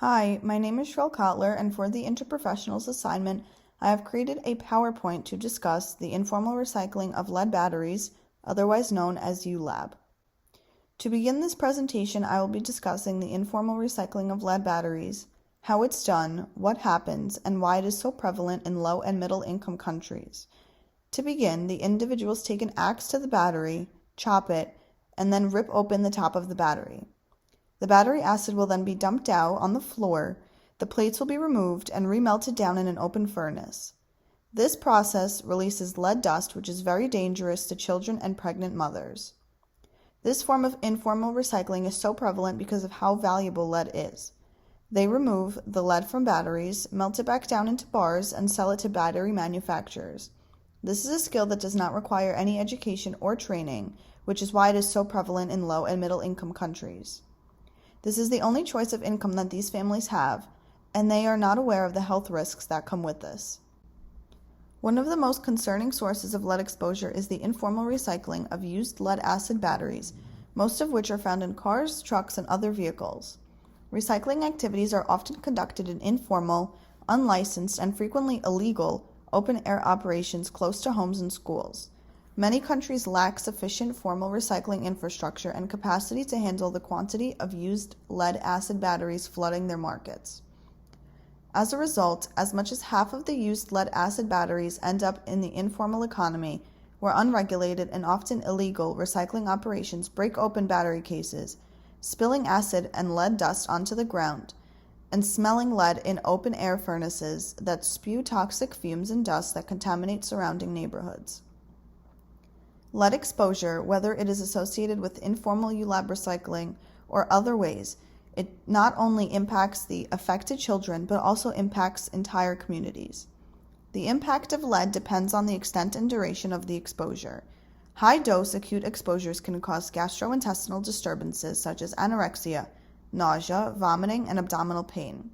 Hi, my name is Shrell Kotler, and for the Interprofessionals Assignment, I have created a PowerPoint to discuss the informal recycling of lead batteries, otherwise known as ULAB. To begin this presentation, I will be discussing the informal recycling of lead batteries, how it's done, what happens, and why it is so prevalent in low and middle income countries. To begin, the individuals take an axe to the battery, chop it, and then rip open the top of the battery. The battery acid will then be dumped out on the floor, the plates will be removed and remelted down in an open furnace. This process releases lead dust, which is very dangerous to children and pregnant mothers. This form of informal recycling is so prevalent because of how valuable lead is. They remove the lead from batteries, melt it back down into bars, and sell it to battery manufacturers. This is a skill that does not require any education or training, which is why it is so prevalent in low and middle income countries. This is the only choice of income that these families have, and they are not aware of the health risks that come with this. One of the most concerning sources of lead exposure is the informal recycling of used lead-acid batteries, most of which are found in cars, trucks, and other vehicles. Recycling activities are often conducted in informal, unlicensed, and frequently illegal open-air operations close to homes and schools. Many countries lack sufficient formal recycling infrastructure and capacity to handle the quantity of used lead-acid batteries flooding their markets. As a result, as much as half of the used lead-acid batteries end up in the informal economy, where unregulated and often illegal recycling operations break open battery cases, spilling acid and lead dust onto the ground, and smelling lead in open-air furnaces that spew toxic fumes and dust that contaminate surrounding neighborhoods. Lead exposure, whether it is associated with informal ULAB recycling or other ways, it not only impacts the affected children but also impacts entire communities. The impact of lead depends on the extent and duration of the exposure. High-dose acute exposures can cause gastrointestinal disturbances such as anorexia, nausea, vomiting, and abdominal pain.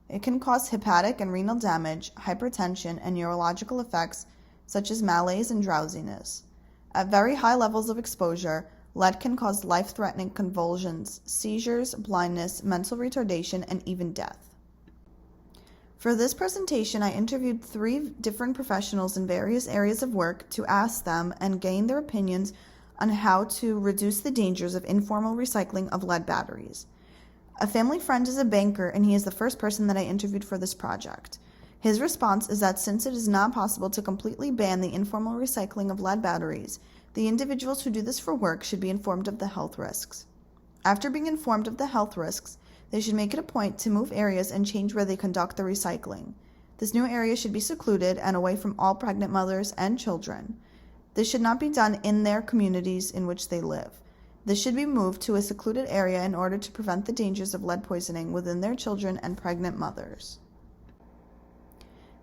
It can cause hepatic and renal damage, hypertension, and neurological effects such as malaise and drowsiness. At very high levels of exposure, lead can cause life-threatening convulsions, seizures, blindness, mental retardation, and even death. For this presentation, I interviewed 3 different professionals in various areas of work to ask them and gain their opinions on how to reduce the dangers of informal recycling of lead batteries. A family friend is a banker, and he is the first person that I interviewed for this project. His response is that since it is not possible to completely ban the informal recycling of lead batteries, the individuals who do this for work should be informed of the health risks. After being informed of the health risks, they should make it a point to move areas and change where they conduct the recycling. This new area should be secluded and away from all pregnant mothers and children. This should not be done in their communities in which they live. This should be moved to a secluded area in order to prevent the dangers of lead poisoning within their children and pregnant mothers.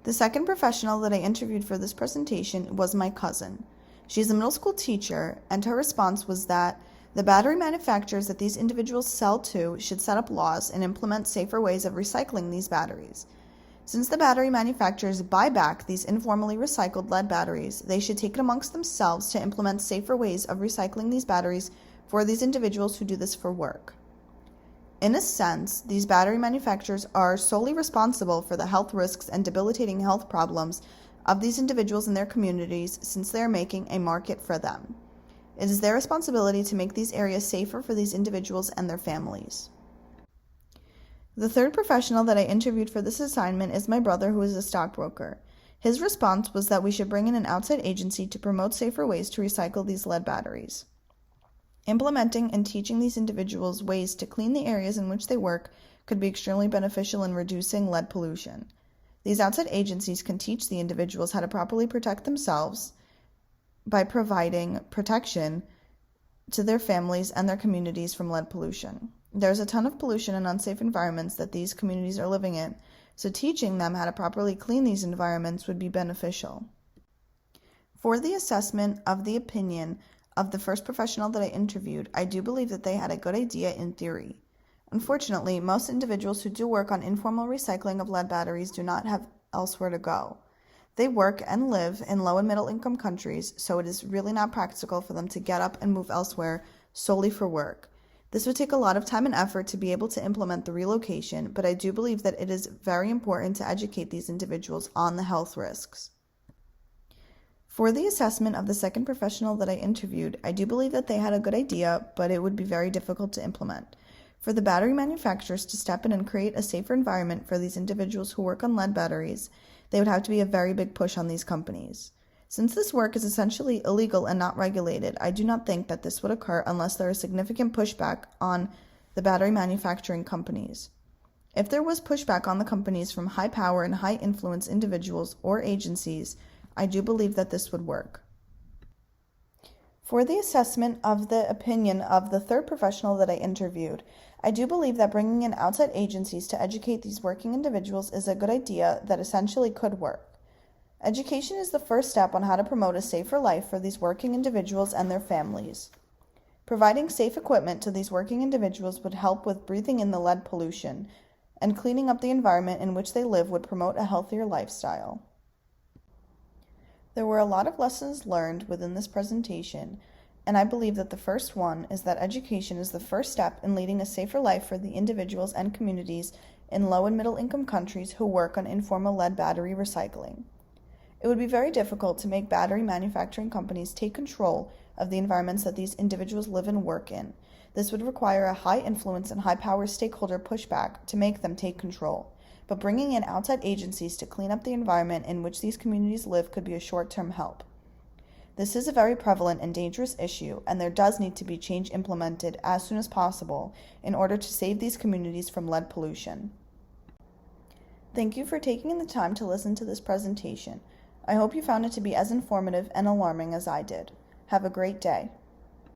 The second professional that I interviewed for this presentation was my cousin. She's a middle school teacher, and her response was that the battery manufacturers that these individuals sell to should set up laws and implement safer ways of recycling these batteries. Since the battery manufacturers buy back these informally recycled lead batteries, they should take it amongst themselves to implement safer ways of recycling these batteries for these individuals who do this for work. In a sense, these battery manufacturers are solely responsible for the health risks and debilitating health problems of these individuals in their communities since they are making a market for them. It is their responsibility to make these areas safer for these individuals and their families. The third professional that I interviewed for this assignment is my brother, who is a stockbroker. His response was that we should bring in an outside agency to promote safer ways to recycle these lead batteries. Implementing and teaching these individuals ways to clean the areas in which they work could be extremely beneficial in reducing lead pollution. These outside agencies can teach the individuals how to properly protect themselves by providing protection to their families and their communities from lead pollution. There's a ton of pollution and unsafe environments that these communities are living in, so teaching them how to properly clean these environments would be beneficial. For the assessment of the opinion of the first professional that I interviewed, I do believe that they had a good idea in theory. Unfortunately, most individuals who do work on informal recycling of lead batteries do not have elsewhere to go. They work and live in low and middle income countries, so it is really not practical for them to get up and move elsewhere solely for work. This would take a lot of time and effort to be able to implement the relocation, but I do believe that it is very important to educate these individuals on the health risks. For the assessment of the second professional that I interviewed, I do believe that they had a good idea, but it would be very difficult to implement. For the battery manufacturers to step in and create a safer environment for these individuals who work on lead batteries, they would have to be a very big push on these companies. Since this work is essentially illegal and not regulated, I do not think that this would occur unless there is significant pushback on the battery manufacturing companies. If there was pushback on the companies from high power and high influence individuals or agencies, I do believe that this would work. For the assessment of the opinion of the third professional that I interviewed, I do believe that bringing in outside agencies to educate these working individuals is a good idea that essentially could work. Education is the first step on how to promote a safer life for these working individuals and their families. Providing safe equipment to these working individuals would help with breathing in the lead pollution, and cleaning up the environment in which they live would promote a healthier lifestyle. There were a lot of lessons learned within this presentation, and I believe that the first one is that education is the first step in leading a safer life for the individuals and communities in low and middle income countries who work on informal lead battery recycling. It would be very difficult to make battery manufacturing companies take control of the environments that these individuals live and work in. This would require a high influence and high power stakeholder pushback to make them take control. But bringing in outside agencies to clean up the environment in which these communities live could be a short-term help. This is a very prevalent and dangerous issue, and there does need to be change implemented as soon as possible in order to save these communities from lead pollution. Thank you for taking the time to listen to this presentation. I hope you found it to be as informative and alarming as I did. Have a great day.